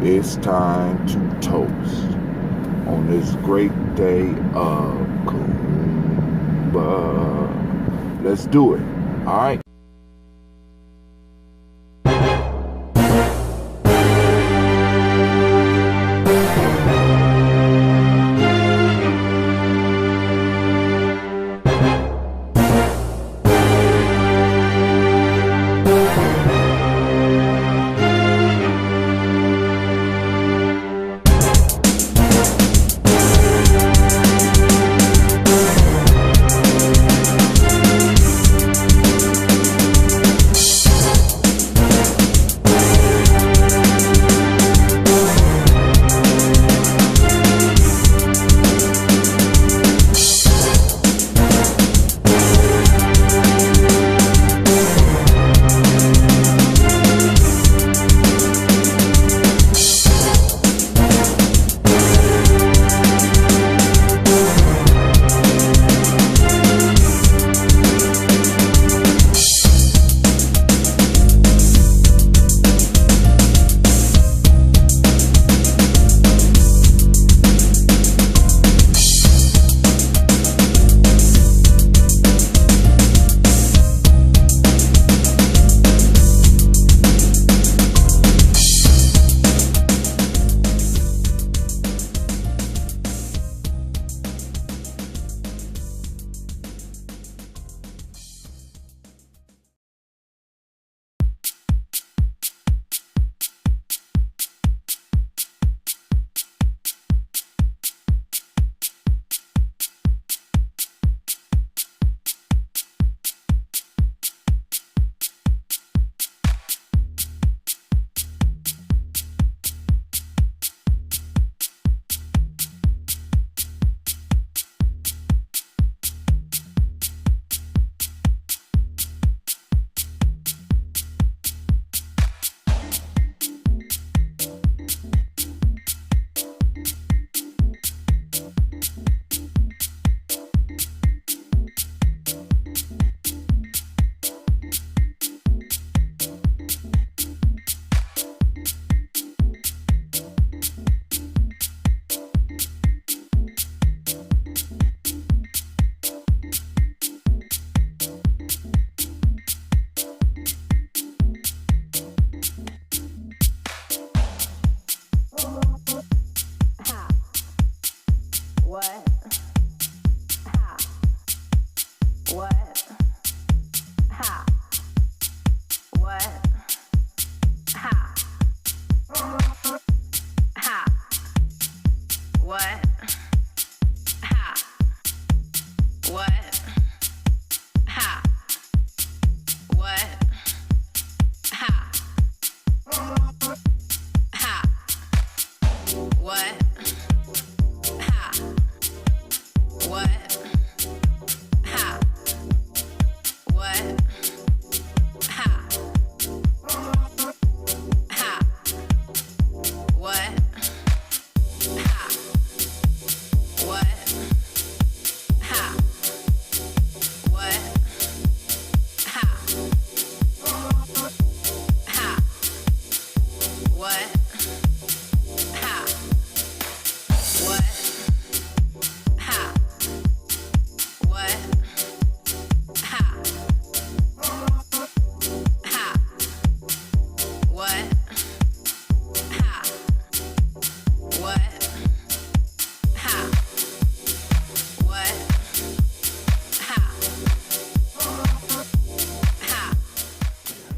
It's time to toast on this great day of Kuumba. Let's do it. All right.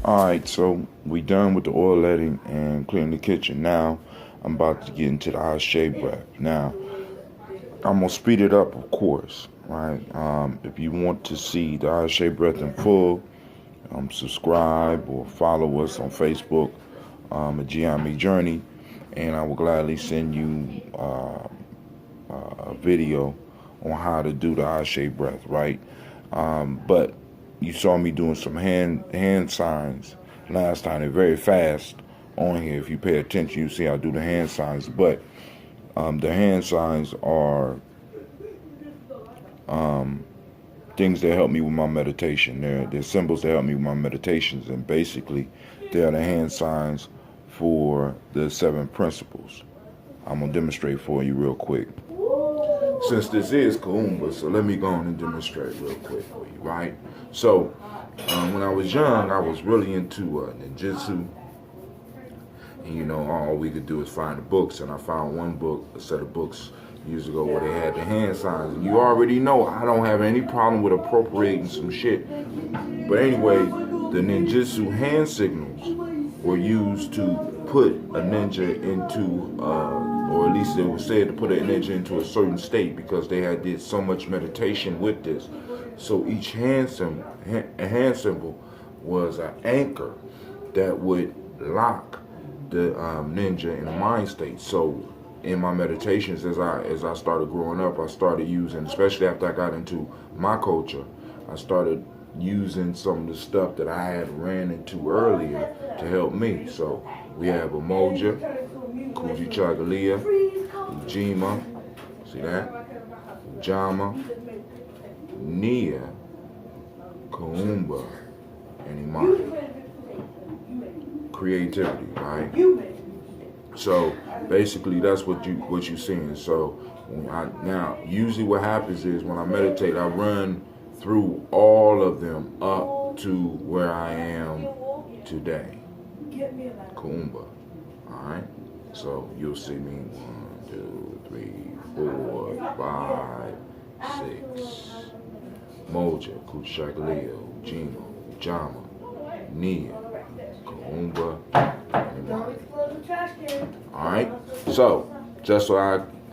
Alright, so we done with the oil letting and clearing the kitchen. Now I'm about to get into the eye shave breath. Now I'm gonna speed it up, of course, right? If you want to see the eye shave breath in full, subscribe or follow us on Facebook at Giami Journey, and I will gladly send you a video on how to do the eye shave breath, right? But you saw me doing some hand signs last time. They're very fast on here. If you pay attention, you see I do the hand signs. But the hand signs are things that help me with my meditation. They're symbols that help me with my meditations, and basically they are the hand signs for the 7 principles. I'm going to demonstrate for you real quick. Since this is Kuumba, so let me go on and demonstrate real quick for you, right? So, when I was young, I was really into ninjutsu. And, you know, all we could do is find the books. And I found one book, a set of books years ago where they had the hand signs. And you already know I don't have any problem with appropriating some shit. But anyway, the ninjutsu hand signals were used to put a ninja into, or at least it was said to put a ninja into a certain state because they had did so much meditation with this. So each hand symbol was an anchor that would lock the ninja in a mind state. So in my meditations, as I started growing up, I started using, especially after I got into my culture, I started using some of the stuff that I had ran into earlier to help me. So we have Umoja, Kujichagulia, Ujima, see that? Ujama, Nia, Kuumba, and Imani. Creativity, right? So basically that's what you're seeing. So now usually what happens is when I meditate, I run through all of them up to where I am today. Kuumba. Alright? So you'll see me 1, 2, 3, 4, 5, 6. Moja, Kuchagaleo, Ujima, Ujama, Nia, Kuumba, and Imani. Alright? So, just so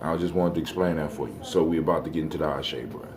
I just wanted to explain that for you. So we're about to get into the Ashe breath.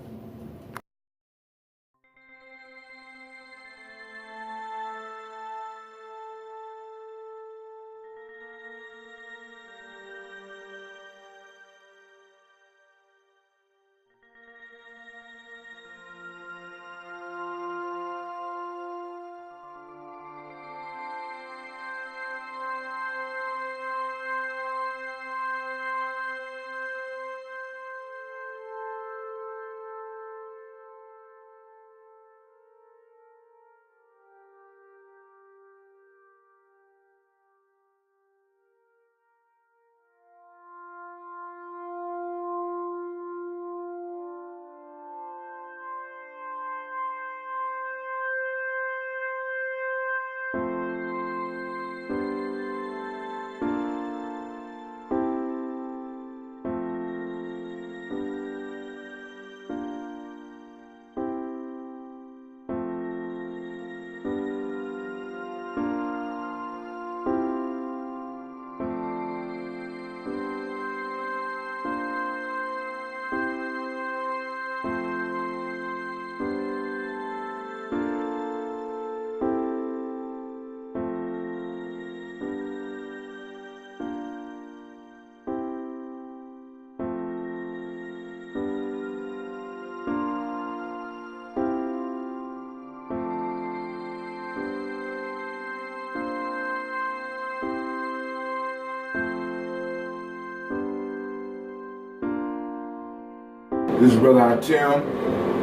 This is Brother Tim.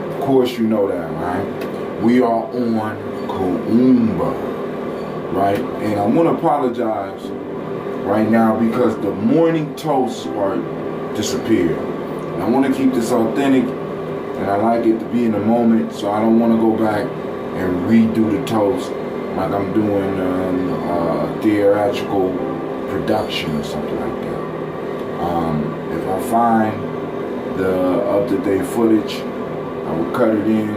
Of course you know that, right? We are on Kuumba, right? And I want to apologize right now because the morning toast part disappeared. And I want to keep this authentic, and I like it to be in the moment, so I don't want to go back and redo the toast like I'm doing theatrical production or something like that. If I find the up-to-date footage, I will cut it in.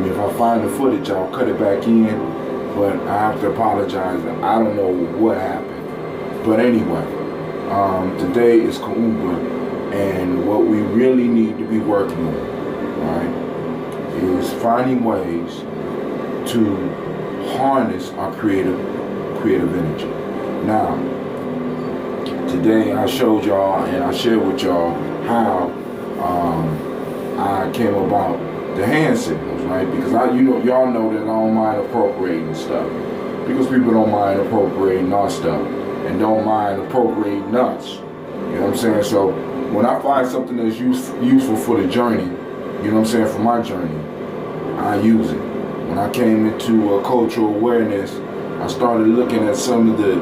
If I find the footage, I'll cut it back in, but I have to apologize. I don't know what happened. But anyway, today is Kuumba, and what we really need to be working on, right, is finding ways to harness our creative energy. Now, today I showed y'all and I shared with y'all how I came about the hand signals, right? Because y'all know that I don't mind appropriating stuff. Because people don't mind appropriating our stuff and don't mind appropriating us. You know what I'm saying? So when I find something that's useful for the journey, you know what I'm saying, for my journey, I use it. When I came into cultural awareness, I started looking at some of the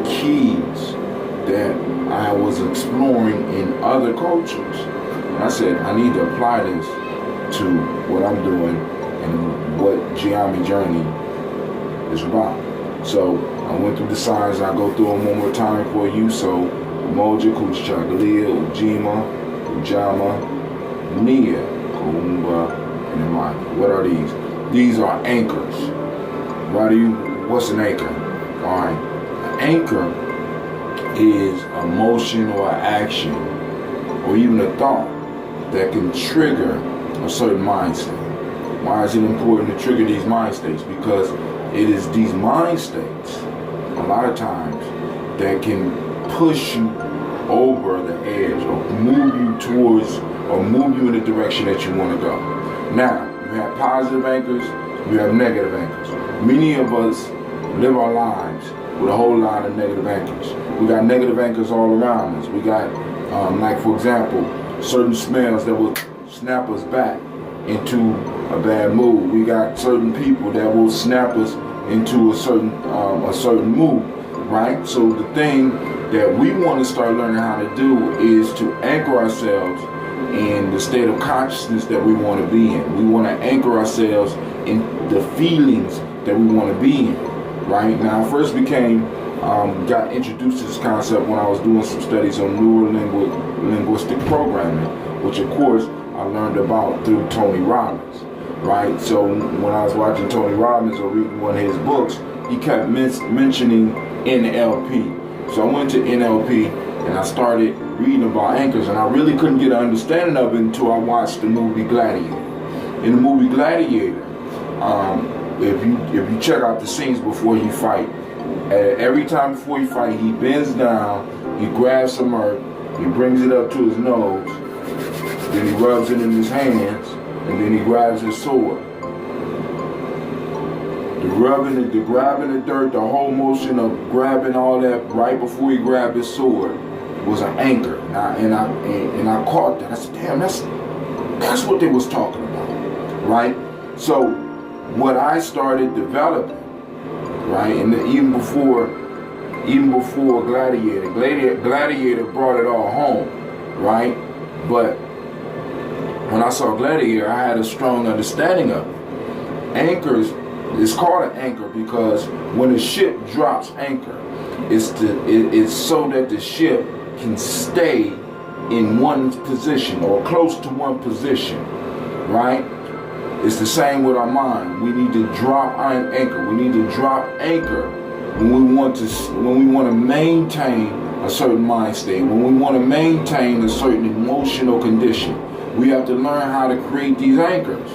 keys that I was exploring in other cultures. And I said, I need to apply this to what I'm doing and what Giambi Journey is about. So I went through the signs, and I go through them one more time for you. So Umoja, Kuchagalia, Ujima, Ujama, Nia, Kuumba, and Imani. What are these? These are anchors. What's an anchor? Alright. An anchor is a motion or action or even a thought that can trigger a certain mind state. Why is it important to trigger these mind states? Because it is these mind states, a lot of times, that can push you over the edge or move you towards or move you in the direction that you want to go. Now, you have positive anchors, you have negative anchors. Many of us live our lives with a whole lot of negative anchors. We got negative anchors all around us. We got, like for example, certain smells that will snap us back into a bad mood. We got certain people that will snap us into a certain mood, right? So the thing that we want to start learning how to do is to anchor ourselves in the state of consciousness that we want to be in. We want to anchor ourselves in the feelings that we want to be in, right? Now, I first got introduced to this concept when I was doing some studies on neuro-linguistic programming, which of course I learned about through Tony Robbins, right? So when I was watching Tony Robbins or reading one of his books, he kept mentioning NLP. So I went to NLP and I started reading about anchors, and I really couldn't get an understanding of it until I watched the movie Gladiator. In the movie Gladiator, if you check out the scenes before he fight, every time before he fight, he bends down, he grabs some earth, he brings it up to his nose, then he rubs it in his hands, and then he grabs his sword. The grabbing the dirt, the whole motion of grabbing all that right before he grabbed his sword was an anchor. And I caught that. I said, damn, that's what they was talking about, right? So what I started developing, right, and even before Gladiator brought it all home, right? But when I saw Gladiator, I had a strong understanding of it. Anchors, it's called an anchor because when a ship drops anchor, it's so that the ship can stay in one position or close to one position, right? It's the same with our mind. We need to drop anchor. We need to drop anchor when we want to maintain a certain mind state, when we want to maintain a certain emotional condition. We have to learn how to create these anchors,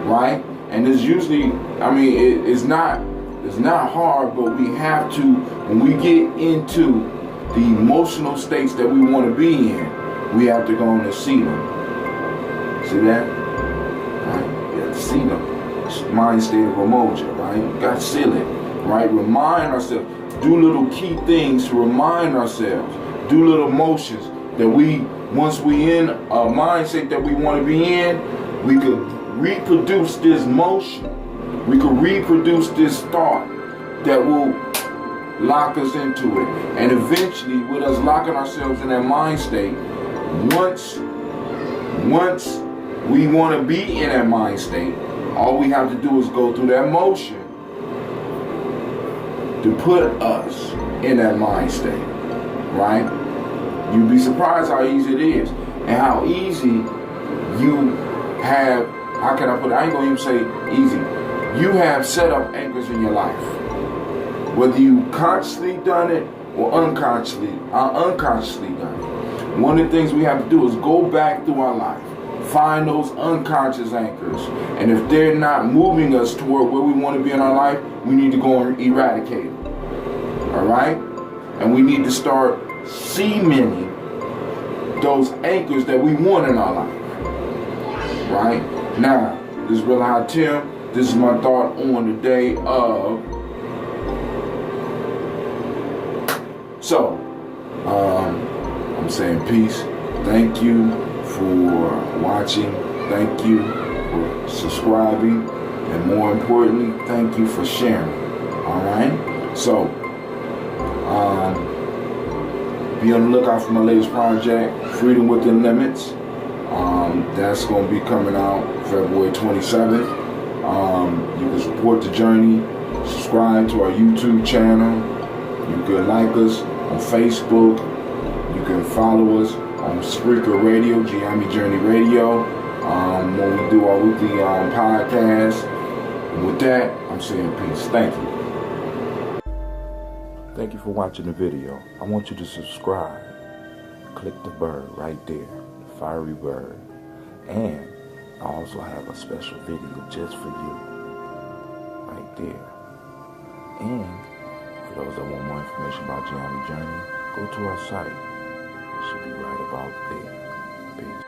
right? And it's usually, it's not hard, but we have to, when we get into the emotional states that we want to be in, we have to go on and see them. See that? Right? You have to see them. It's mind state of Umoja, right? You got to seal it, right? Remind ourselves. Do little key things to remind ourselves. Do little motions that once we in a mindset that we want to be in, we could reproduce this motion. We could reproduce this thought that will lock us into it. And eventually, with us locking ourselves in that mind state, once we want to be in that mind state, all we have to do is go through that motion to put us in that mind state, right? You'd be surprised how easy it is and how easy you have. How can I put it? I ain't gonna even say easy. You have set up anchors in your life. Whether you consciously done it or unconsciously done it. One of the things we have to do is go back through our life. Find those unconscious anchors. And if they're not moving us toward where we want to be in our life, we need to go and eradicate them. Alright? And we need to start cementing those anchors that we want in our life. Right? Now, this is Brother Hot Tim. This is my thought on the day of. So, I'm saying peace. Thank you for watching. Thank you for subscribing. And more importantly, thank you for sharing. Alright? So, be on the lookout for my latest project, Freedom Within Limits. That's going to be coming out February 27th. You can support the journey, subscribe to our YouTube channel. You can like us on Facebook. You can follow us on Spreaker Radio, Giami Journey Radio, when we do our weekly podcast. And with that, I'm saying peace. Thank you. Thank you for watching the video. I want you to subscribe. Click the bird right there, the fiery bird. And I also have a special video just for you, right there. And for those that want more information about Giami Journey, go to our site. It should be right about there. Peace.